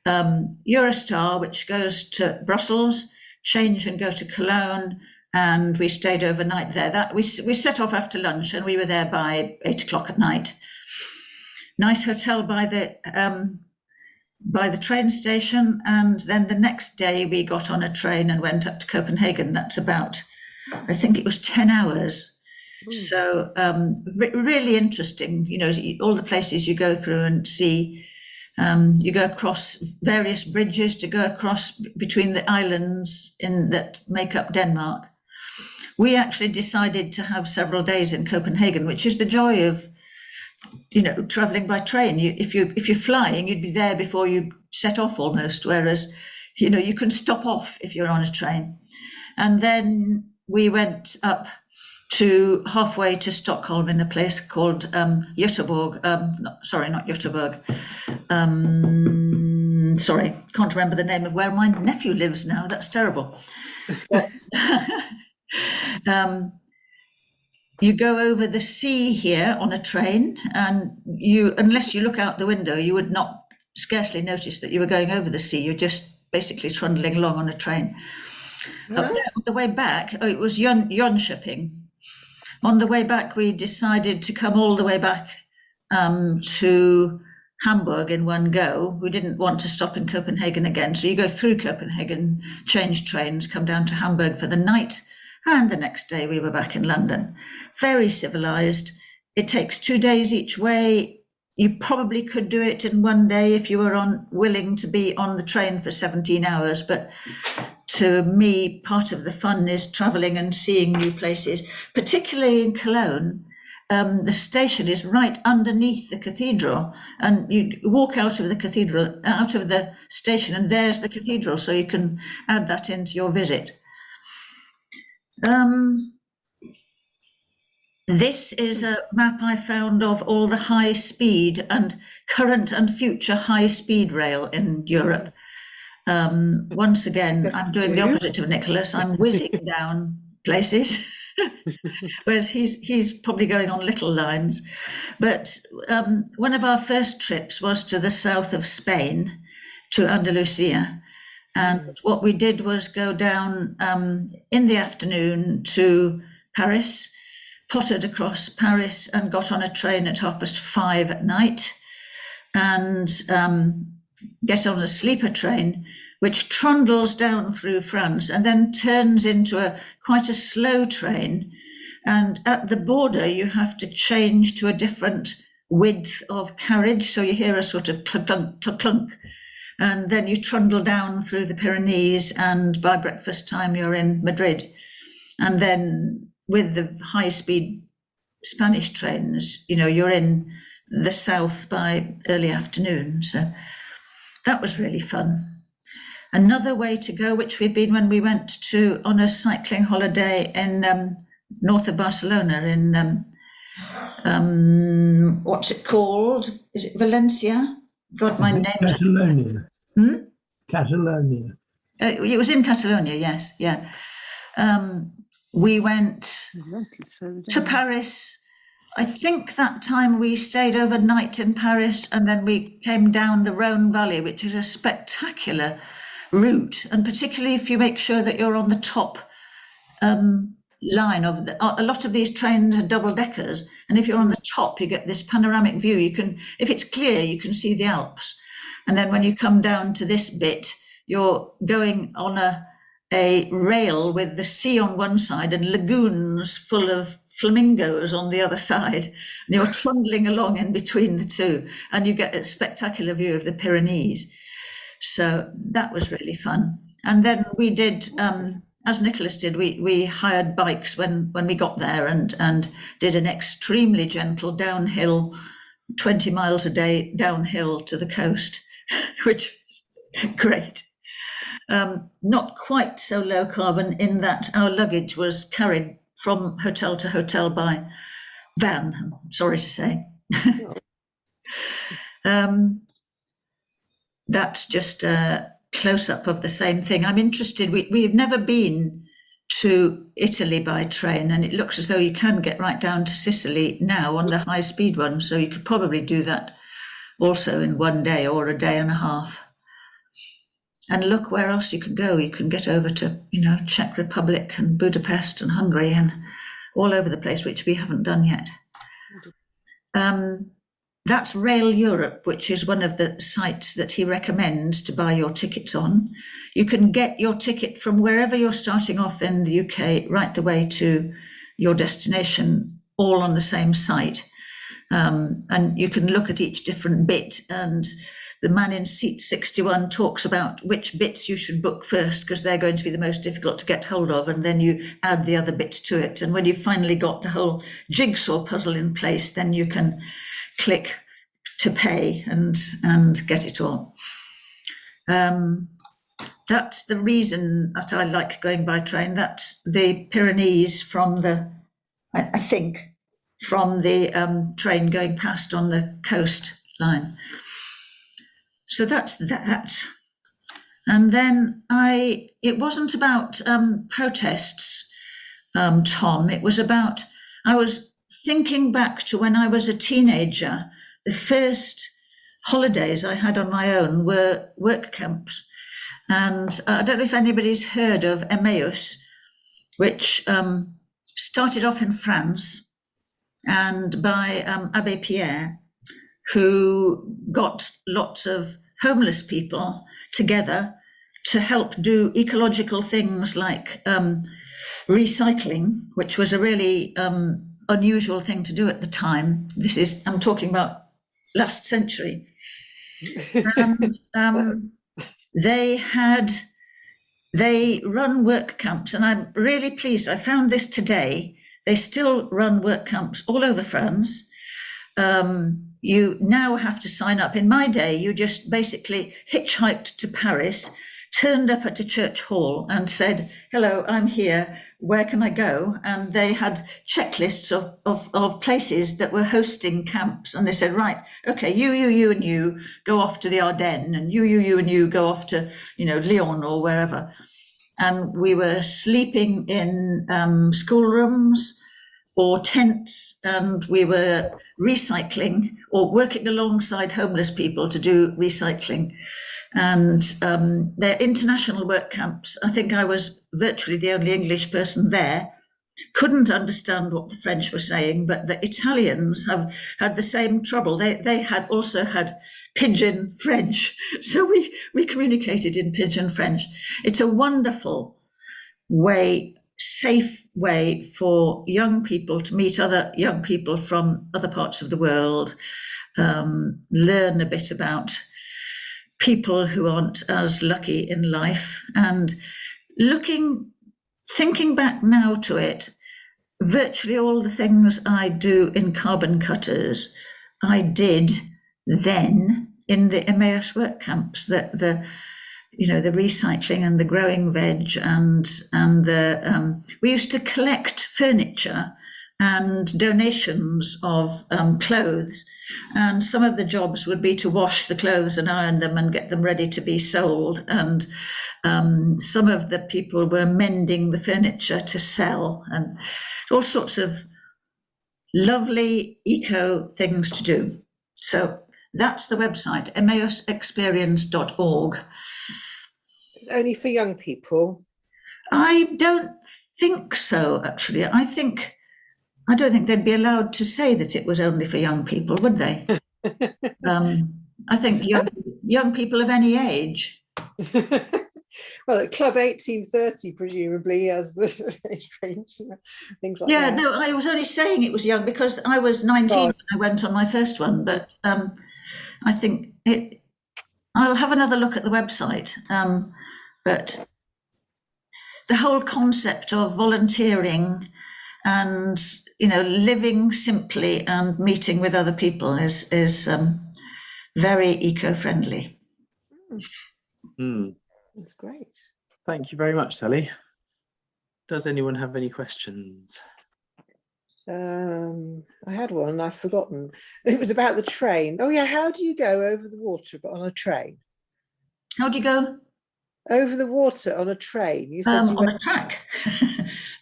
Eurostar, which goes to Brussels, change and go to Cologne, and we stayed overnight there. We set off after lunch, and we were there by 8 o'clock at night. Nice hotel by the train station, and then the next day we got on a train and went up to Copenhagen. That's about, I think it was 10 hours. So really interesting, you know, all the places you go through and see. You go across various bridges to go across between the islands that make up Denmark. We actually decided to have several days in Copenhagen, which is the joy of, you know, traveling by train. If you're flying, you'd be there before you set off almost, whereas, you know, you can stop off if you're on a train. And then we went up to halfway to Stockholm in a place called Göteborg. Not Göteborg. Sorry, can't remember the name of where my nephew lives now. That's terrible. You go over the sea here on a train, and unless you look out the window, you would not scarcely notice that you were going over the sea. You're just basically trundling along on a train. Up there, on the way back, it was Jönköping. On the way back, we decided to come all the way back to Hamburg in one go. We didn't want to stop in Copenhagen again. So you go through Copenhagen, change trains, come down to Hamburg for the night, and the next day we were back in London. Very civilized. It takes 2 days each way. You probably could do it in one day if you were willing to be on the train for 17 hours. But to me, part of the fun is traveling and seeing new places, particularly in Cologne. The station is right underneath the cathedral, and you walk out of the station, and there's the cathedral, so you can add that into your visit. This is a map I found of all the high speed and current and future high speed rail in Europe. Once again, I'm doing the opposite of Nicholas. I'm whizzing down places, whereas he's probably going on little lines. But one of our first trips was to the south of Spain, to Andalusia. And what we did was go down in the afternoon to Paris, pottered across Paris, and got on a train at 5:30 at night, and get on a sleeper train, which trundles down through France and then turns into quite a slow train. And at the border, you have to change to a different width of carriage. So you hear a sort of clunk, clunk, clunk. And then you trundle down through the Pyrenees, and by breakfast time, you're in Madrid. And then with the high-speed Spanish trains, you know, you're in the south by early afternoon. So that was really fun. Another way to go, which we've been when we went on a cycling holiday in north of Barcelona, in what's it called? Is it Valencia? God, my name. Catalonia. Catalonia. It was in Catalonia, yes, yeah. We went to Paris. I think that time we stayed overnight in Paris, and then we came down the Rhone Valley, which is a spectacular route, and particularly if you make sure that you're on the top line of a lot of these trains are double deckers, and if you're on the top, you get this panoramic view. You can, if it's clear, you can see the Alps, and then when you come down to this bit, you're going on a rail with the sea on one side and lagoons full of flamingos on the other side, and you're trundling along in between the two, and you get a spectacular view of the Pyrenees. So that was really fun. And then we did as Nicholas did, we hired bikes when we got there and did an extremely gentle downhill, 20 miles a day downhill to the coast, which was great. Not quite so low carbon in that our luggage was carried from hotel to hotel by van, I'm sorry to say. That's just a close-up of the same thing. I'm interested, we've never been to Italy by train, and it looks as though you can get right down to Sicily now on the high-speed one, so you could probably do that also in one day or a day and a half. And look where else you can go. You can get over to, Czech Republic and Budapest and Hungary and all over the place, which we haven't done yet. That's Rail Europe, which is one of the sites that he recommends to buy your tickets on. You can get your ticket from wherever you're starting off in the UK right the way to your destination, all on the same site. And you can look at each different bit, and the man in seat 61 talks about which bits you should book first because they're going to be the most difficult to get hold of, and then you add the other bits to it. And when you've finally got the whole jigsaw puzzle in place, then you can click to pay and get it all. That's the reason that I like going by train. That's the Pyrenees from the, I think, from the train going past on the coastline. So that's that. And then it wasn't about protests, Tom. It was about, I was thinking back to when I was a teenager. The first holidays I had on my own were work camps. And I don't know if anybody's heard of Emmaus, which started off in France and by Abbé Pierre, who got lots of homeless people together to help do ecological things like recycling, which was a really unusual thing to do at the time. I'm talking about last century. And they run work camps, and I'm really pleased. I found this today. They still run work camps all over France. You now have to sign up. In my day, you just basically hitchhiked to Paris, turned up at a church hall and said, "Hello, I'm here, where can I go?" And they had checklists of places that were hosting camps. And they said, right, okay, you and you go off to the Ardennes, and you and you go off to, Lyon or wherever. And we were sleeping in schoolrooms or tents, and we were recycling or working alongside homeless people to do recycling. And they're international work camps. I think I was virtually the only English person there. Couldn't understand what the French were saying, but the Italians have had the same trouble. They had also had pidgin French, so we communicated in pidgin French. It's a wonderful way, safe way for young people to meet other young people from other parts of the world, learn a bit about people who aren't as lucky in life. And thinking back now to it, virtually all the things I do in Carbon Cutters, I did then in the Emmaus work camps. The recycling and the growing veg and we used to collect furniture and donations of clothes, and some of the jobs would be to wash the clothes and iron them and get them ready to be sold, and some of the people were mending the furniture to sell, and all sorts of lovely eco things to do. So that's the website, emmausexperience.org. It's only for young people? I don't think so, actually. I don't think they'd be allowed to say that it was only for young people, would they? I think young people of any age. Well, at Club 1830, presumably, has the age range, things like that. Yeah, no, I was only saying it was young because I was 19 when I went on my first one, but I think I'll have another look at the website. But the whole concept of volunteering and, you know, living simply and meeting with other people is very eco-friendly. Hmm. That's great. Thank you very much, Sally. Does anyone have any questions? I had one and I've forgotten. It was about the train. Oh yeah, how do you go over the water but on a train? How do you go? Over the water on a train. You said you On went. a track.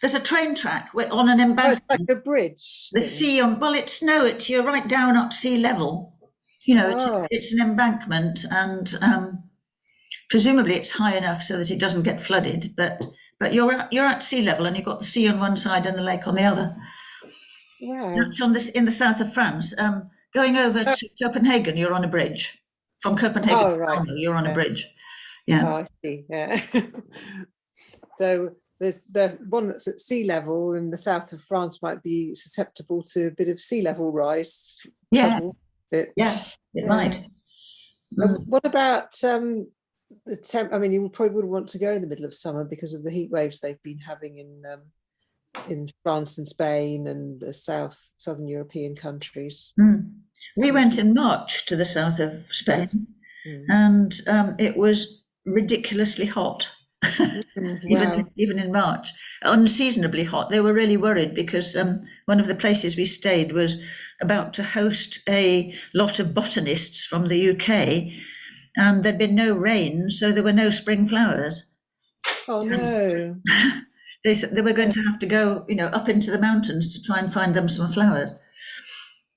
There's a train track on an Oh, embankment. it's like a bridge. The thing. sea on, well, you're right down at sea level. You know, Oh. it's an embankment, and presumably it's high enough so that it doesn't get flooded. But you're at sea level, and you've got the sea on one side and the lake on the other. Wow. That's on this in the south of France. Going over to Copenhagen, you're on a bridge. From Copenhagen to right. Malmö, you're on a Yeah. bridge. Yeah. Oh, I see. Yeah. So there's the one that's at sea level in the south of France might be susceptible to a bit of sea level rise. Yeah. Trouble. It It might. What about the temp? I mean, you probably wouldn't want to go in the middle of summer because of the heat waves they've been having in France and Spain and the southern European countries. We went in March to the south of Spain, and it was ridiculously hot. Even in March, unseasonably hot. They were really worried because one of the places we stayed was about to host a lot of botanists from the UK, and there'd been no rain, so there were no spring flowers. Oh no. They said they were going to have to go, you know, up into the mountains to try and find them some flowers.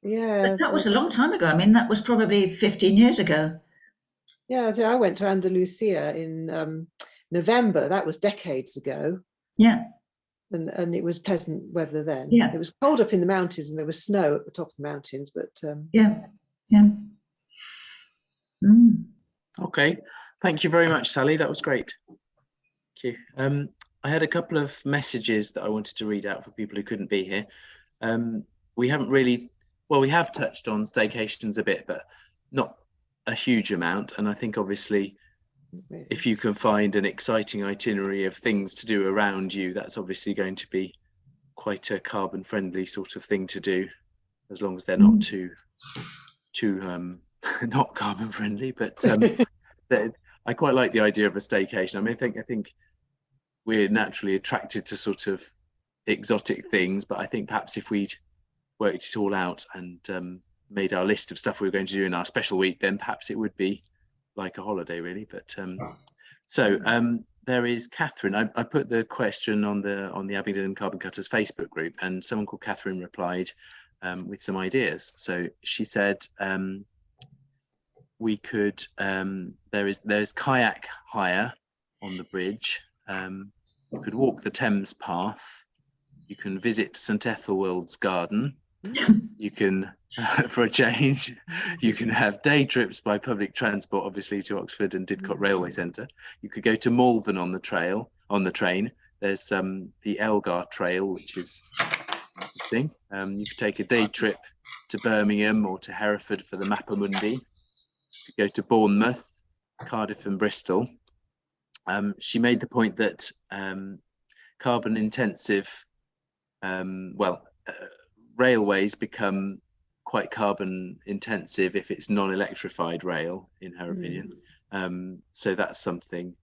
Yeah. But that was a long time ago. I mean, that was probably 15 years ago. Yeah, so I went to Andalusia in November. That was decades ago. Yeah. And it was pleasant weather then. Yeah. It was cold up in the mountains and there was snow at the top of the mountains, but Yeah. Okay, thank you very much, Sally. That was great. Thank you. I had a couple of messages that I wanted to read out for people who couldn't be here. We haven't really, well, we have touched on staycations a bit, but not a huge amount. And I think obviously, if you can find an exciting itinerary of things to do around you, that's obviously going to be quite a carbon friendly sort of thing to do, as long as they're not too not carbon friendly. But I quite like the idea of a staycation. I mean, I think we're naturally attracted to sort of exotic things, but I think perhaps if we'd worked it all out and made our list of stuff we were going to do in our special week, then perhaps it would be like a holiday, really. But there is Catherine. I put the question on the Abingdon Carbon Cutters Facebook group, and someone called Catherine replied with some ideas. So she said we could there's kayak hire on the bridge. You could walk the Thames path. You can visit St Ethelwold's garden. You can, for a change, you can have day trips by public transport, obviously to Oxford and Didcot Railway Centre. You could go to Malvern on the train. There's the Elgar Trail, which is interesting. You could take a day trip to Birmingham or to Hereford for the Mappa Mundi. You could go to Bournemouth, Cardiff and Bristol. She made the point that carbon intensive, railways become quite carbon intensive if it's non-electrified rail, in her opinion. So that's something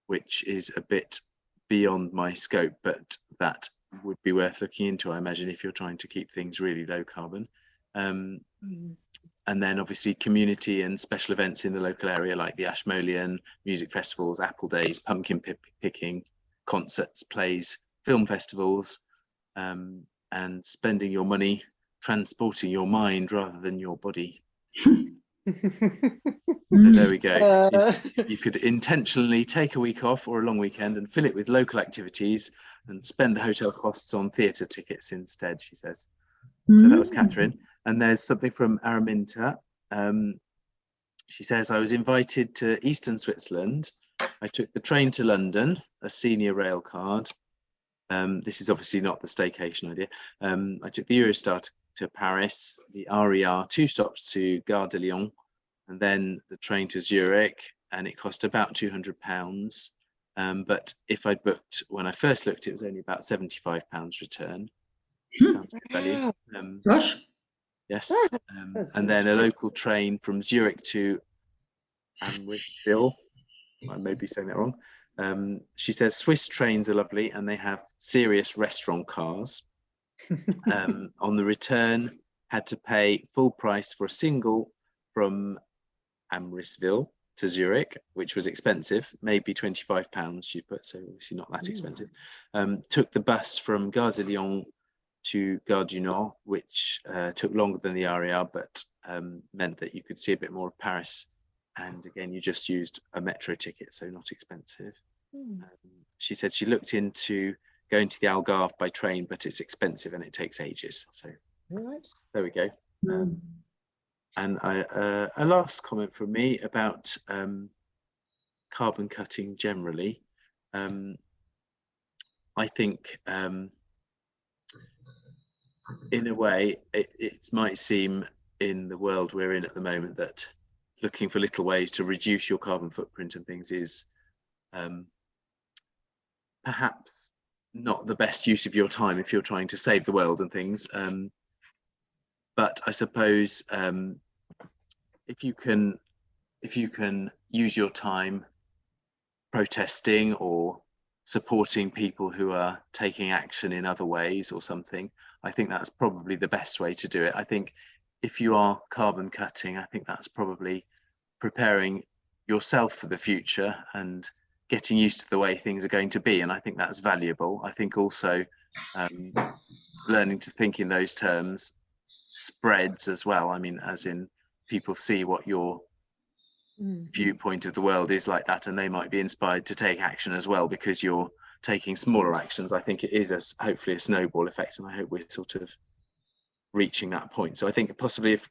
which is a bit beyond my scope, but that would be worth looking into, I imagine, if you're trying to keep things really low carbon. And then obviously community and special events in the local area, like the Ashmolean, music festivals, apple days, pumpkin picking, concerts, plays, film festivals, and spending your money transporting your mind rather than your body. There we go. So you could intentionally take a week off or a long weekend and fill it with local activities and spend the hotel costs on theatre tickets instead, she says. So that was Catherine. And there's something from Araminta. She says, I was invited to Eastern Switzerland. I took the train to London, a senior rail card. This is obviously not the staycation idea. I took the Eurostar to Paris, the RER 2 stops to Gare de Lyon, and then the train to Zurich, and it cost about £200. But if I'd booked, when I first looked, it was only about £75 return. Sounds good value. Gosh. Yes. That's And then a local train from Zurich to Amristville. I may be saying that wrong. She says Swiss trains are lovely and they have serious restaurant cars. On the return, had to pay full price for a single from Amristville to Zurich, which was expensive, maybe £25 she put, so obviously not that expensive. Took the bus from Gare de Lyon to Gare du Nord, which took longer than the RER, but meant that you could see a bit more of Paris. And again, you just used a metro ticket, so not expensive. She said she looked into going to the Algarve by train, but it's expensive and it takes ages. So there we go. And a last comment from me about carbon cutting generally. I think in a way, it might seem in the world we're in at the moment that looking for little ways to reduce your carbon footprint and things is perhaps not the best use of your time if you're trying to save the world and things. But I suppose if you can use your time protesting or supporting people who are taking action in other ways or something, I think that's probably the best way to do it. I think if you are carbon cutting, I think that's probably preparing yourself for the future and getting used to the way things are going to be. And I think that's valuable. I think also learning to think in those terms spreads as well. I mean, as in people see what your viewpoint of the world is like that, and they might be inspired to take action as well because you're taking smaller actions. I think it is hopefully a snowball effect, and I hope we're sort of reaching that point. So I think possibly, if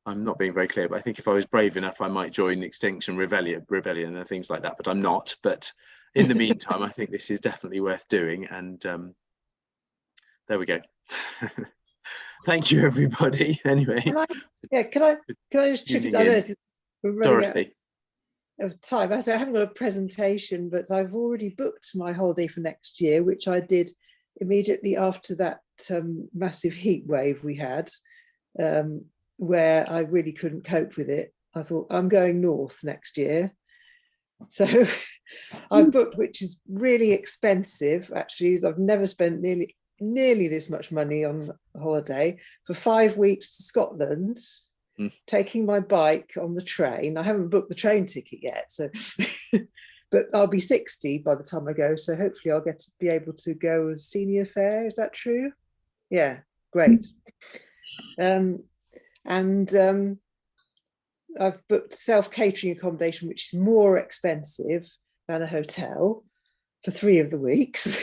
I'm not being very clear, but I think if I was brave enough, I might join Extinction Rebellion and things like that, but I'm not. But in the meantime, I think this is definitely worth doing, and there we go. Thank you, everybody. Anyway, can I just chip it? I know we're running Dorothy out of time. I haven't got a presentation, but I've already booked my holiday for next year, which I did immediately after that massive heat wave we had, where I really couldn't cope with it. I thought, I'm going north next year. So I booked, which is really expensive. Actually, I've never spent nearly this much money on a holiday, for 5 weeks to Scotland, taking my bike on the train. I haven't booked the train ticket yet, so but I'll be 60 by the time I go, so hopefully I'll get to be able to go as senior fare. Is that true? Yeah, great. And I've booked self-catering accommodation, which is more expensive than a hotel, for 3 of the weeks.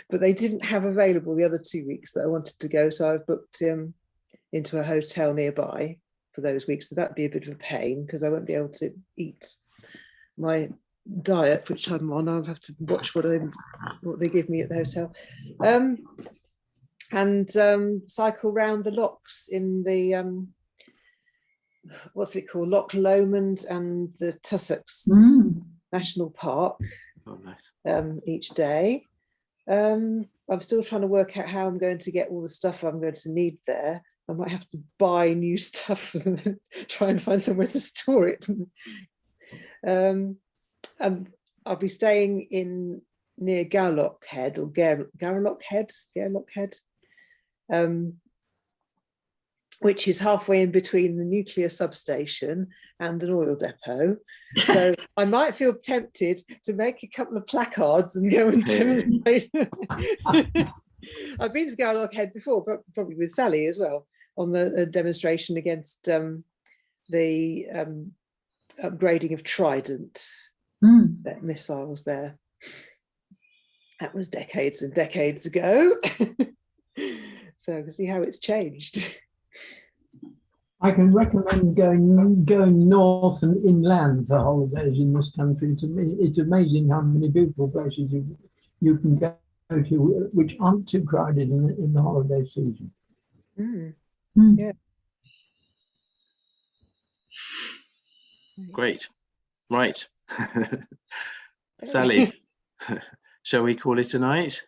But they didn't have available the other 2 weeks that I wanted to go, so I've booked into a hotel nearby for those weeks. So that'd be a bit of a pain because I won't be able to eat my diet, which I'm on. I'll have to watch what they give me at the hotel, and cycle round the lochs in the what's it called, Loch Lomond and the Tussocks National Park. Oh, nice. Each day. I'm still trying to work out how I'm going to get all the stuff I'm going to need there. I might have to buy new stuff and try and find somewhere to store it. And I'll be staying near Gawlock Head, or Gawlock Head, which is halfway in between the nuclear substation and an oil depot. So I might feel tempted to make a couple of placards and go and demonstrate. I've been to Gawlock Head before, probably with Sally as well, on the demonstration against the upgrading of Trident missiles there. That was decades and decades ago. So you can see how it's changed. I can recommend going north and inland for holidays in this country. It's amazing how many beautiful places you can go to which aren't too crowded in the holiday season. Yeah. Great. Right. Sally. shall we call it a night?